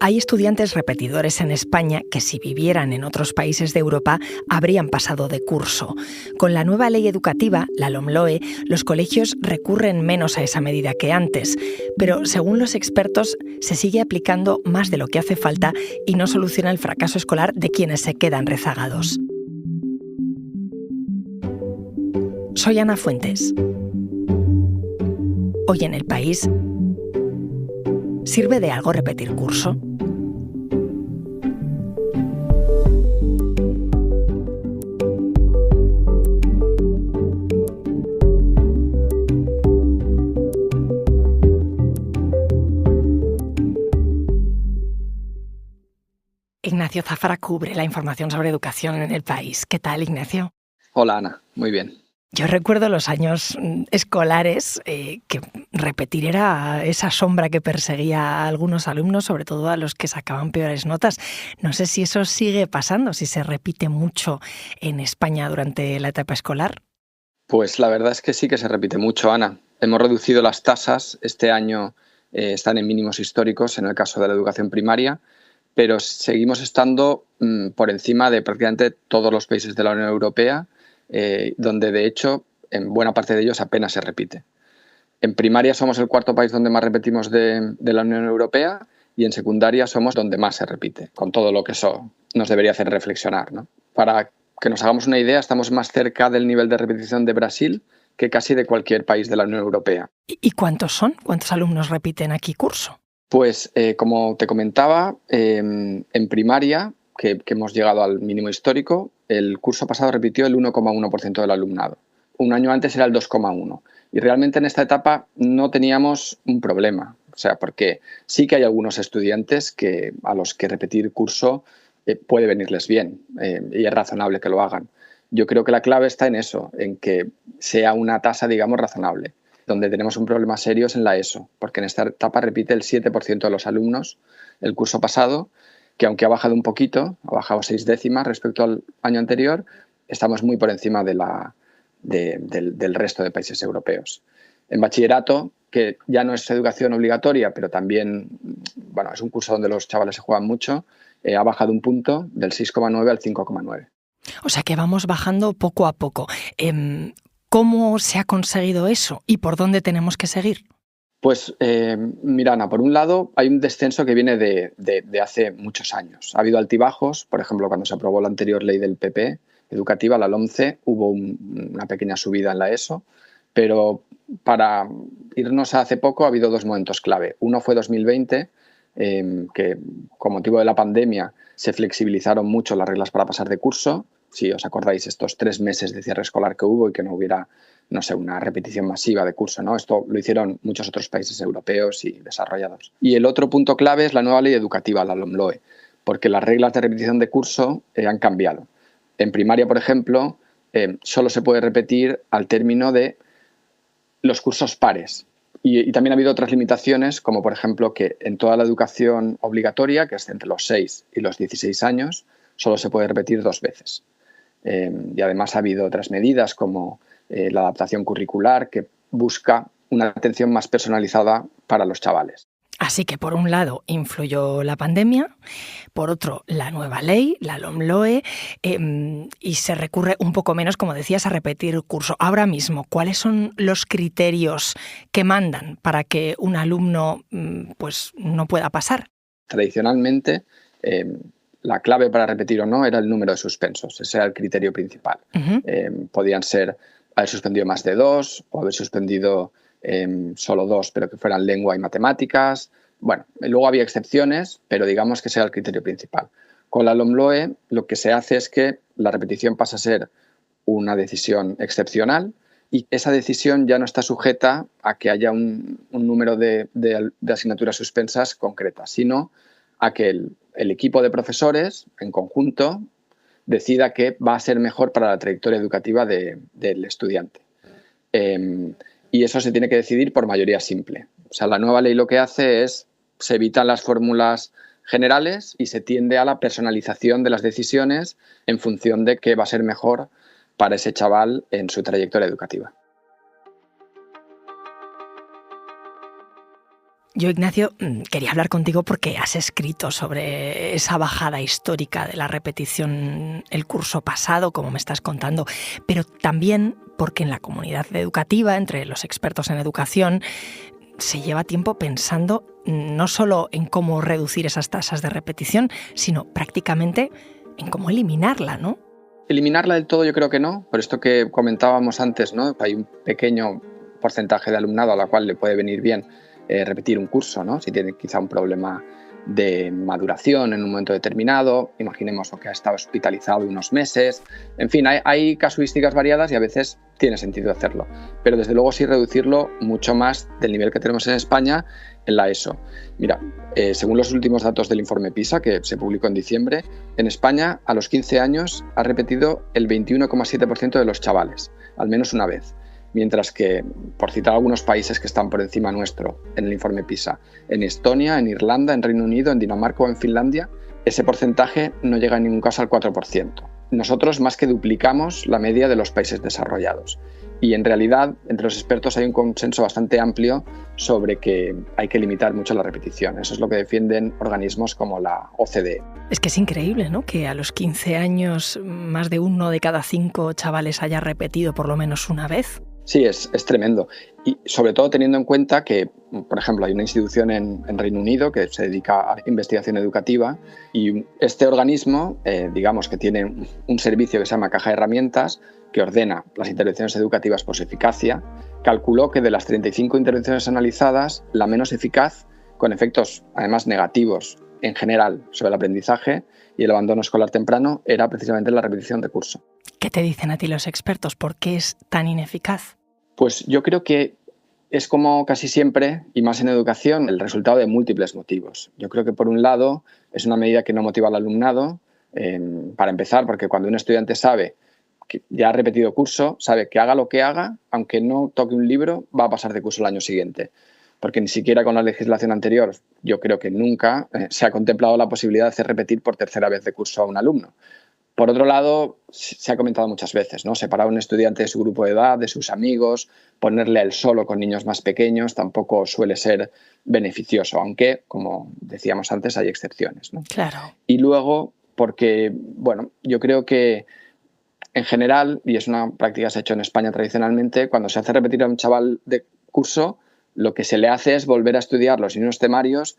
Hay estudiantes repetidores en España que, si vivieran en otros países de Europa, habrían pasado de curso. Con la nueva ley educativa, la LOMLOE, los colegios recurren menos a esa medida que antes. Pero, según los expertos, se sigue aplicando más de lo que hace falta y no soluciona el fracaso escolar de quienes se quedan rezagados. Soy Ana Fuentes. Hoy en El País, ¿sirve de algo repetir curso? Ignacio Zafra cubre la información sobre educación en El País. ¿Qué tal, Ignacio? Hola, Ana. Muy bien. Yo recuerdo los años escolares que repetir era esa sombra que perseguía a algunos alumnos, sobre todo a los que sacaban peores notas. No sé si eso sigue pasando, si se repite mucho en España durante la etapa escolar. Pues la verdad es que sí que se repite mucho, Ana. Hemos reducido las tasas. Este año están en mínimos históricos en el caso de la educación primaria, pero seguimos estando por encima de prácticamente todos los países de la Unión Europea, donde de hecho en buena parte de ellos apenas se repite. En primaria somos el cuarto país donde más repetimos de la Unión Europea y en secundaria somos donde más se repite, con todo lo que eso nos debería hacer reflexionar, ¿no? Para que nos hagamos una idea, estamos más cerca del nivel de repetición de Brasil que casi de cualquier país de la Unión Europea. ¿Y cuántos son? ¿Cuántos alumnos repiten aquí curso? Pues como te comentaba, en primaria, que hemos llegado al mínimo histórico, el curso pasado repitió el 1,1% del alumnado. Un año antes era el 2,1%. Y realmente en esta etapa no teníamos un problema. O sea, porque sí que hay algunos estudiantes a los que repetir curso puede venirles bien y es razonable que lo hagan. Yo creo que la clave está en eso, en que sea una tasa, digamos, razonable. Donde tenemos un problema serio es en la ESO, porque en esta etapa repite el 7% de los alumnos el curso pasado, que aunque ha bajado un poquito, ha bajado 6 décimas respecto al año anterior, estamos muy por encima del resto de países europeos. En bachillerato, que ya no es educación obligatoria, pero también es un curso donde los chavales se juegan mucho, ha bajado un punto del 6,9 al 5,9. O sea que vamos bajando poco a poco. ¿Cómo se ha conseguido eso y por dónde tenemos que seguir? Pues mira, Ana, por un lado hay un descenso que viene de hace muchos años. Ha habido altibajos, por ejemplo, cuando se aprobó la anterior ley del PP educativa, la LOMCE, hubo una pequeña subida en la ESO, pero para irnos a hace poco ha habido dos momentos clave. Uno fue 2020, que con motivo de la pandemia se flexibilizaron mucho las reglas para pasar de curso. Si os acordáis, estos 3 meses de cierre escolar que hubo y que no hubiera, no sé, una repetición masiva de curso, ¿no? Esto lo hicieron muchos otros países europeos y desarrollados. Y el otro punto clave es la nueva ley educativa, la LOMLOE, porque las reglas de repetición de curso han cambiado. En primaria, por ejemplo, solo se puede repetir al término de los cursos pares. Y también ha habido otras limitaciones, como por ejemplo que en toda la educación obligatoria, que es entre los 6 y los 16 años, solo se puede repetir 2 veces. Y además ha habido otras medidas como la adaptación curricular, que busca una atención más personalizada para los chavales. Así que, por un lado, influyó la pandemia, por otro, la nueva ley, la LOMLOE, y se recurre un poco menos, como decías, a repetir curso. Ahora mismo, ¿cuáles son los criterios que mandan para que un alumno pues, no pueda pasar? Tradicionalmente, la clave para repetir o no era el número de suspensos. Ese era el criterio principal. Podían ser haber suspendido más de 2 o haber suspendido solo 2, pero que fueran lengua y matemáticas. Bueno, luego había excepciones, pero digamos que ese era el criterio principal. Con la LOMLOE lo que se hace es que la repetición pasa a ser una decisión excepcional y esa decisión ya no está sujeta a que haya un número de asignaturas suspensas concretas, sino a que el equipo de profesores, en conjunto, decida que va a ser mejor para la trayectoria educativa del estudiante. Y eso se tiene que decidir por mayoría simple. O sea, la nueva ley lo que hace es, se evitan las fórmulas generales y se tiende a la personalización de las decisiones en función de qué va a ser mejor para ese chaval en su trayectoria educativa. Yo, Ignacio, quería hablar contigo porque has escrito sobre esa bajada histórica de la repetición el curso pasado, como me estás contando, pero también porque en la comunidad educativa, entre los expertos en educación, se lleva tiempo pensando no solo en cómo reducir esas tasas de repetición, sino prácticamente en cómo eliminarla, ¿no? Eliminarla del todo yo creo que no, por esto que comentábamos antes, ¿no? Hay un pequeño porcentaje de alumnado a la cual le puede venir bien repetir un curso, ¿no? Si tiene quizá un problema de maduración en un momento determinado, imaginemos que ha estado hospitalizado unos meses, en fin, hay casuísticas variadas y a veces tiene sentido hacerlo, pero desde luego sí reducirlo mucho más del nivel que tenemos en España en la ESO. Mira, según los últimos datos del informe PISA, que se publicó en diciembre, en España a los 15 años ha repetido el 21,7% de los chavales, al menos una vez. Mientras que, por citar algunos países que están por encima nuestro en el informe PISA, en Estonia, en Irlanda, en Reino Unido, en Dinamarca o en Finlandia, ese porcentaje no llega en ningún caso al 4%. Nosotros más que duplicamos la media de los países desarrollados. Y en realidad, entre los expertos hay un consenso bastante amplio sobre que hay que limitar mucho la repetición. Eso es lo que defienden organismos como la OCDE. Es que es increíble, ¿no?, que a los 15 años más de 1 de cada 5 chavales haya repetido por lo menos una vez. Sí, es tremendo. Y sobre todo teniendo en cuenta que, por ejemplo, hay una institución en Reino Unido que se dedica a investigación educativa y este organismo, digamos que tiene un servicio que se llama Caja de Herramientas, que ordena las intervenciones educativas por su eficacia, calculó que de las 35 intervenciones analizadas, la menos eficaz, con efectos además negativos en general sobre el aprendizaje y el abandono escolar temprano, era precisamente la repetición de curso. ¿Qué te dicen a ti los expertos? ¿Por qué es tan ineficaz? Pues yo creo que es como casi siempre, y más en educación, el resultado de múltiples motivos. Yo creo que por un lado es una medida que no motiva al alumnado, para empezar, porque cuando un estudiante sabe que ya ha repetido curso, sabe que haga lo que haga, aunque no toque un libro, va a pasar de curso el año siguiente. Porque ni siquiera con la legislación anterior, yo creo que nunca se ha contemplado la posibilidad de hacer repetir por tercera vez de curso a un alumno. Por otro lado, se ha comentado muchas veces, ¿no? Separar a un estudiante de su grupo de edad, de sus amigos, ponerle a él solo con niños más pequeños, tampoco suele ser beneficioso, aunque, como decíamos antes, hay excepciones, ¿no? Claro. Y luego, porque, bueno, yo creo que en general, y es una práctica que se ha hecho en España tradicionalmente, cuando se hace repetir a un chaval de curso, lo que se le hace es volver a estudiar los mismos temarios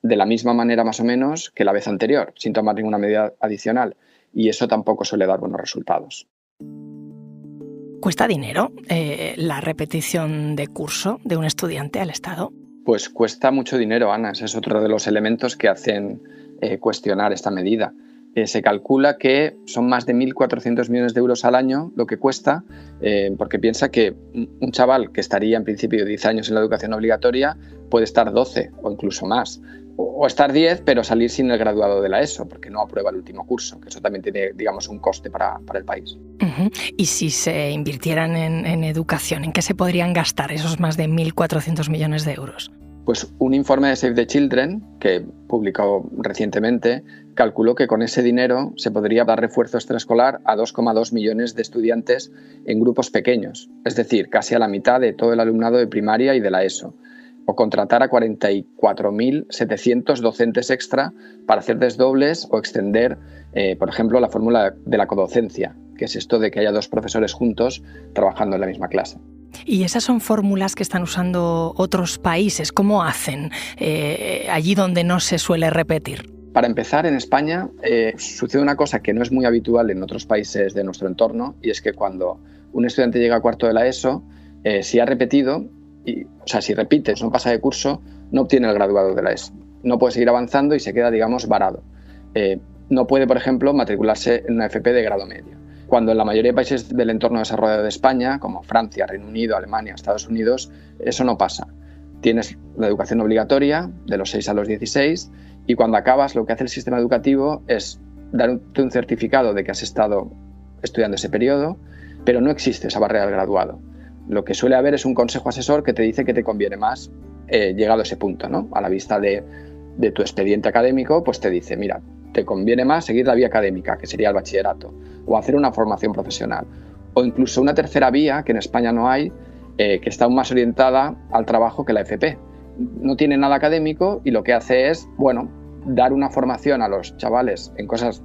de la misma manera más o menos que la vez anterior, sin tomar ninguna medida adicional. Y eso tampoco suele dar buenos resultados. ¿Cuesta dinero la repetición de curso de un estudiante al Estado? Pues cuesta mucho dinero, Ana. Ese es otro de los elementos que hacen cuestionar esta medida. Se calcula que son más de 1.400 millones de euros al año lo que cuesta, porque piensa que un chaval que estaría en principio 10 años en la educación obligatoria puede estar 12 o incluso más. O estar 10, pero salir sin el graduado de la ESO, porque no aprueba el último curso, que eso también tiene, digamos, un coste para el país. Uh-huh. Y si se invirtieran en educación, ¿en qué se podrían gastar esos más de 1.400 millones de euros? Pues un informe de Save the Children, que publicó recientemente, calculó que con ese dinero se podría dar refuerzo extraescolar a 2,2 millones de estudiantes en grupos pequeños, es decir, casi a la mitad de todo el alumnado de primaria y de la ESO. O contratar a 44.700 docentes extra para hacer desdobles o extender, por ejemplo, la fórmula de la codocencia, que es esto de que haya 2 profesores juntos trabajando en la misma clase. ¿Y esas son fórmulas que están usando otros países? ¿Cómo hacen allí donde no se suele repetir? Para empezar, en España sucede una cosa que no es muy habitual en otros países de nuestro entorno, y es que cuando un estudiante llega a cuarto de la ESO, si ha repetido, si repite, no pasa de curso, no obtiene el graduado de la ESO. No puede seguir avanzando y se queda, digamos, varado. No puede, por ejemplo, matricularse en una FP de grado medio. Cuando en la mayoría de países del entorno desarrollado de España, como Francia, Reino Unido, Alemania, Estados Unidos, eso no pasa. Tienes la educación obligatoria de los 6 a los 16 y cuando acabas lo que hace el sistema educativo es darte un certificado de que has estado estudiando ese periodo, pero no existe esa barrera del graduado. Lo que suele haber es un consejo asesor que te dice que te conviene más llegado a ese punto, ¿no? A la vista de tu expediente académico, pues te dice, mira, te conviene más seguir la vía académica, que sería el bachillerato, o hacer una formación profesional, o incluso una tercera vía, que en España no hay, que está aún más orientada al trabajo que la FP, no tiene nada académico y lo que hace es, bueno, dar una formación a los chavales en cosas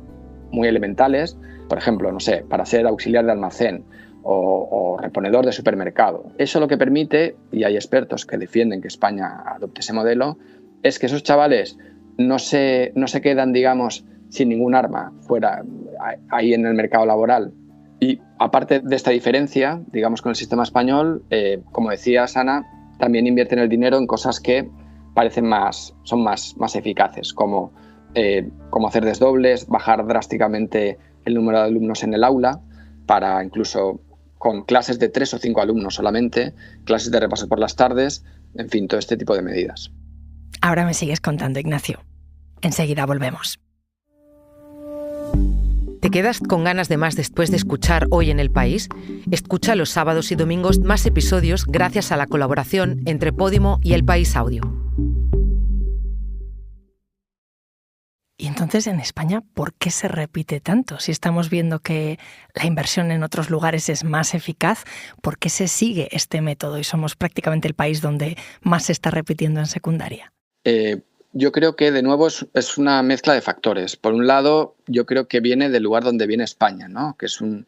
muy elementales, por ejemplo, no sé, para ser auxiliar de almacén o reponedor de supermercado. Eso lo que permite, y hay expertos que defienden que España adopte ese modelo, es que esos chavales no se quedan, digamos, sin ningún arma fuera ahí en el mercado laboral. Y aparte de esta diferencia, digamos, con el sistema español, como decía Ana, también invierten el dinero en cosas que parecen son más eficaces, como hacer desdobles, bajar drásticamente el número de alumnos en el aula, para incluso con clases de 3 o 5 alumnos solamente, clases de repaso por las tardes, en fin, todo este tipo de medidas. Ahora me sigues contando, Ignacio. Enseguida volvemos. ¿Te quedas con ganas de más después de escuchar Hoy en el País? Escucha los sábados y domingos más episodios gracias a la colaboración entre Podimo y El País Audio. Y entonces en España, ¿por qué se repite tanto? Si estamos viendo que la inversión en otros lugares es más eficaz, ¿por qué se sigue este método y somos prácticamente el país donde más se está repitiendo en secundaria? Yo creo que, de nuevo, es una mezcla de factores. Por un lado, yo creo que viene del lugar donde viene España, ¿no? Que es un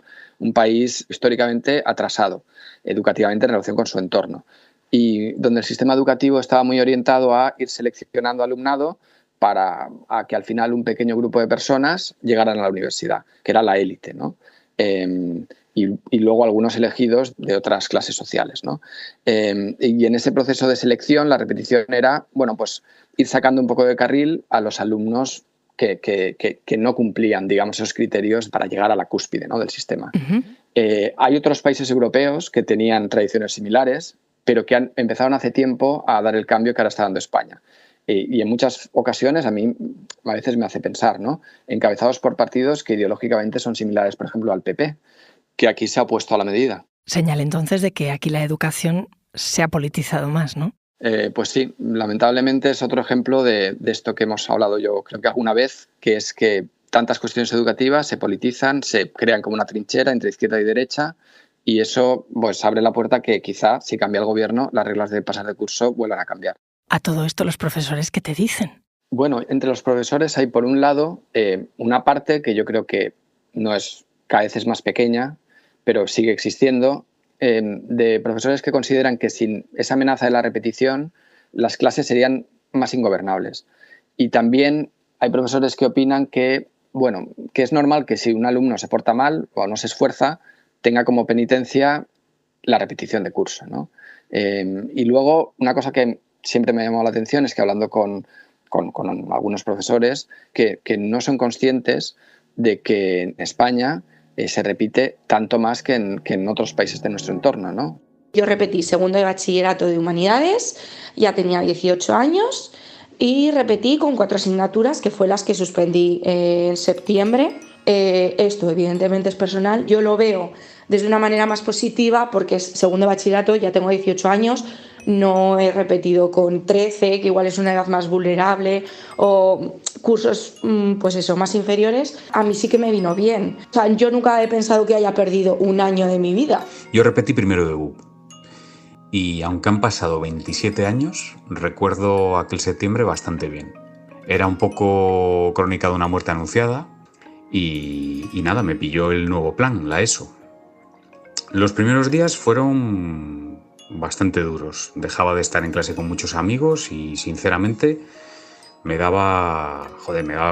país históricamente atrasado educativamente en relación con su entorno, y donde el sistema educativo estaba muy orientado a ir seleccionando alumnado para que al final un pequeño grupo de personas llegaran a la universidad, que era la élite, ¿no? Y luego algunos elegidos de otras clases sociales, ¿no? Y en ese proceso de selección la repetición era, bueno, pues ir sacando un poco de carril a los alumnos que no cumplían, digamos, esos criterios para llegar a la cúspide, ¿no?, del sistema. Uh-huh. Hay otros países europeos que tenían tradiciones similares, pero que empezaron hace tiempo a dar el cambio que ahora está dando España. Y en muchas ocasiones a veces me hace pensar, ¿no?, encabezados por partidos que ideológicamente son similares, por ejemplo, al PP, que aquí se ha opuesto a la medida. Señal entonces de que aquí la educación se ha politizado más, ¿no? Pues sí, lamentablemente es otro ejemplo de esto que hemos hablado yo creo que alguna vez, que es que tantas cuestiones educativas se politizan, se crean como una trinchera entre izquierda y derecha, y eso pues abre la puerta a que quizá, si cambia el gobierno, las reglas de pasar de curso vuelvan a cambiar. A todo esto, ¿los profesores qué te dicen? Bueno, entre los profesores hay, por un lado, una parte que yo creo que cada vez es más pequeña, pero sigue existiendo, de profesores que consideran que sin esa amenaza de la repetición las clases serían más ingobernables. Y también hay profesores que opinan que es normal que si un alumno se porta mal o no se esfuerza, tenga como penitencia la repetición de curso, ¿no? Y luego, una cosa que siempre me ha llamado la atención es que, hablando con algunos profesores, que no son conscientes de que en España se repite tanto más que en otros países de nuestro entorno, ¿no? Yo repetí segundo de bachillerato de Humanidades, ya tenía 18 años y repetí con 4 asignaturas, que fue las que suspendí en septiembre. Esto evidentemente es personal, yo lo veo desde una manera más positiva porque es segundo de bachillerato, ya tengo 18 años, no he repetido con 13, que igual es una edad más vulnerable, o cursos pues eso, más inferiores. A mí sí que me vino bien. O sea, yo nunca he pensado que haya perdido un año de mi vida. Yo repetí primero de BUP y aunque han pasado 27 años, recuerdo aquel septiembre bastante bien. Era un poco crónica de una muerte anunciada y nada, me pilló el nuevo plan, la ESO. Los primeros días fueron bastante duros. Dejaba de estar en clase con muchos amigos y sinceramente me daba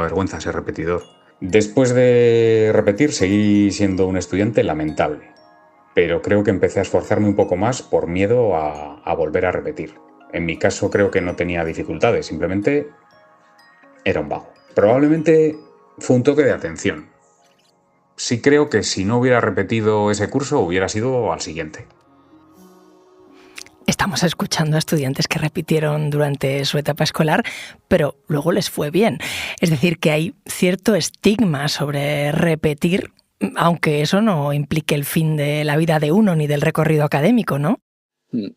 vergüenza ser repetidor. Después de repetir seguí siendo un estudiante lamentable, pero creo que empecé a esforzarme un poco más por miedo a volver a repetir. En mi caso creo que no tenía dificultades, simplemente era un vago. Probablemente fue un toque de atención. Sí creo que si no hubiera repetido ese curso hubiera sido al siguiente. Estamos escuchando a estudiantes que repitieron durante su etapa escolar, pero luego les fue bien. Es decir, que hay cierto estigma sobre repetir, aunque eso no implique el fin de la vida de uno ni del recorrido académico, ¿no?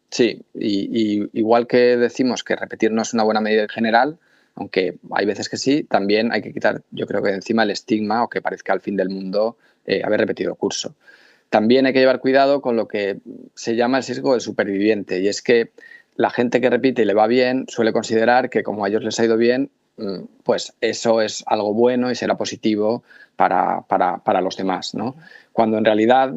Sí, y igual que decimos que repetir no es una buena medida en general, aunque hay veces que sí, también hay que quitar, yo creo que de encima, el estigma o que parezca el fin del mundo haber repetido curso. También hay que llevar cuidado con lo que se llama el sesgo del superviviente, y es que la gente que repite y le va bien suele considerar que como a ellos les ha ido bien, pues eso es algo bueno y será positivo para los demás, ¿no? Cuando en realidad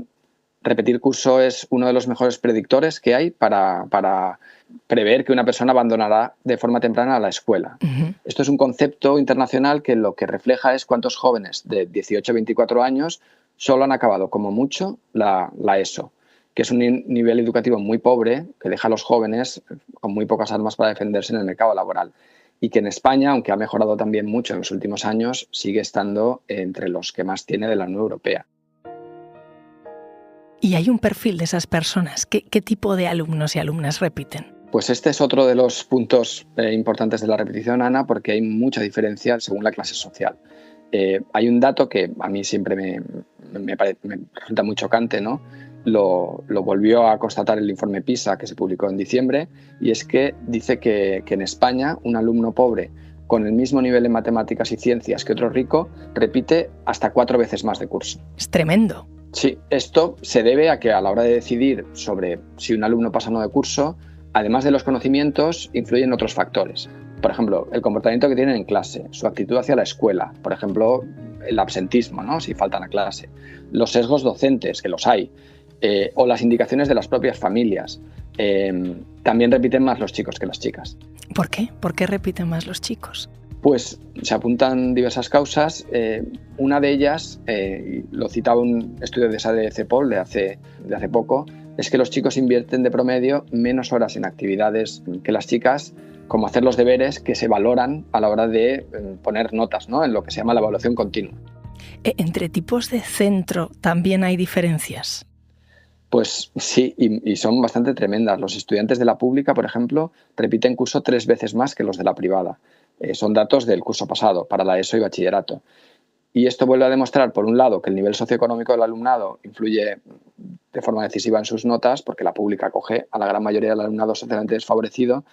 repetir curso es uno de los mejores predictores que hay para prever que una persona abandonará de forma temprana la escuela. Uh-huh. Esto es un concepto internacional que lo que refleja es cuántos jóvenes de 18 a 24 años solo han acabado como mucho la ESO, que es un nivel educativo muy pobre que deja a los jóvenes con muy pocas armas para defenderse en el mercado laboral. Y que en España, aunque ha mejorado también mucho en los últimos años, sigue estando entre los que más tiene de la Unión Europea. ¿Y hay un perfil de esas personas? ¿Qué tipo de alumnos y alumnas repiten? Pues este es otro de los puntos importantes de la repetición, Ana, porque hay mucha diferencia según la clase social. Hay un dato que a mí siempre me resulta muy chocante, ¿no? Lo volvió a constatar el informe PISA que se publicó en diciembre, y es que dice que en España un alumno pobre con el mismo nivel en matemáticas y ciencias que otro rico repite hasta 4 veces más de curso. Es tremendo. Sí, esto se debe a que a la hora de decidir sobre si un alumno pasa o no de curso, además de los conocimientos, influyen otros factores. Por ejemplo, el comportamiento que tienen en clase, su actitud hacia la escuela, por ejemplo, el absentismo, ¿no? Si faltan a clase, los sesgos docentes, que los hay, o las indicaciones de las propias familias. También repiten más los chicos que las chicas. ¿Por qué? ¿Por qué repiten más los chicos? Pues se apuntan diversas causas. Una de ellas, lo citaba un estudio de SADE CEPOL de hace poco, es que los chicos invierten de promedio menos horas en actividades que las chicas, como hacer los deberes, que se valoran a la hora de poner notas, ¿no? En lo que se llama la evaluación continua. ¿Entre tipos de centro también hay diferencias? Pues sí, y son bastante tremendas. Los estudiantes de la pública, por ejemplo, repiten curso 3 veces más que los de la privada. Son datos del curso pasado, para la ESO y bachillerato. Y esto vuelve a demostrar, por un lado, que el nivel socioeconómico del alumnado influye de forma decisiva en sus notas, porque la pública acoge a la gran mayoría del alumnado socialmente desfavorecido.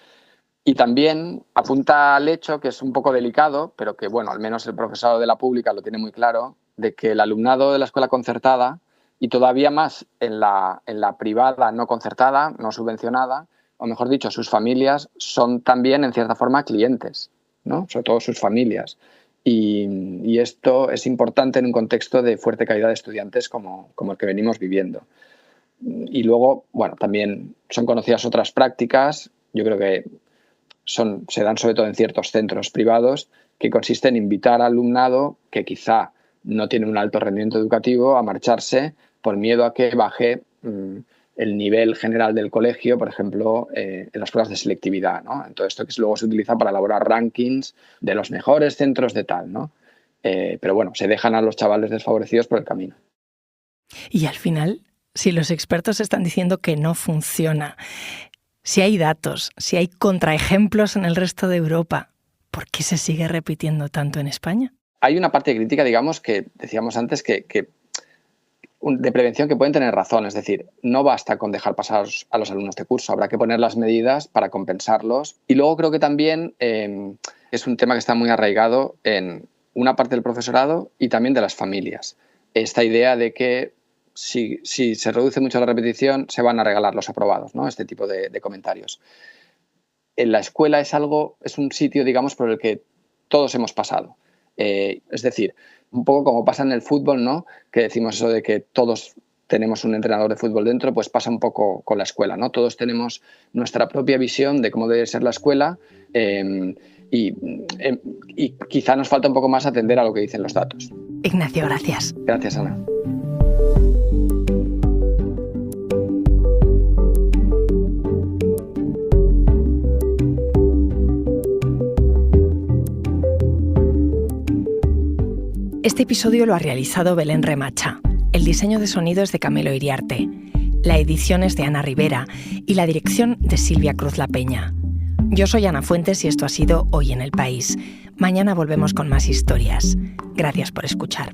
Y también apunta al hecho, que es un poco delicado, pero que, bueno, al menos el profesorado de la pública lo tiene muy claro, de que el alumnado de la escuela concertada, y todavía más en la privada no concertada, no subvencionada, o mejor dicho, sus familias son también, en cierta forma, clientes, ¿no? Sobre todo sus familias. Y esto es importante en un contexto de fuerte caída de estudiantes como el que venimos viviendo. Y luego, bueno, también son conocidas otras prácticas, yo creo que se dan sobre todo en ciertos centros privados, que consisten en invitar al alumnado que quizá no tiene un alto rendimiento educativo a marcharse por miedo a que baje el nivel general del colegio, por ejemplo, en las pruebas de selectividad, ¿no? En todo esto que luego se utiliza para elaborar rankings de los mejores centros de tal, ¿no? Pero bueno, se dejan a los chavales desfavorecidos por el camino. Y al final, si los expertos están diciendo que no funciona, si hay datos, si hay contraejemplos en el resto de Europa, ¿por qué se sigue repitiendo tanto en España? Hay una parte crítica, digamos, que decíamos antes que de prevención que pueden tener razón. Es decir, no basta con dejar pasar a los alumnos de curso, habrá que poner las medidas para compensarlos. Y luego creo que también es un tema que está muy arraigado en una parte del profesorado y también de las familias. Esta idea de que si se reduce mucho la repetición, se van a regalar los aprobados, ¿no? Este tipo de comentarios. En la escuela es un sitio, digamos, por el que todos hemos pasado. Es decir, un poco como pasa en el fútbol, ¿no? Que decimos eso de que todos tenemos un entrenador de fútbol dentro, pues pasa un poco con la escuela, ¿no? Todos tenemos nuestra propia visión de cómo debe ser la escuela y quizá nos falta un poco más atender a lo que dicen los datos. Ignacio, gracias. Gracias, Ana. Este episodio lo ha realizado Belén Remacha. El diseño de sonido es de Camilo Iriarte. La edición es de Ana Rivera y la dirección de Silvia Cruz La Peña. Yo soy Ana Fuentes y esto ha sido Hoy en el País. Mañana volvemos con más historias. Gracias por escuchar.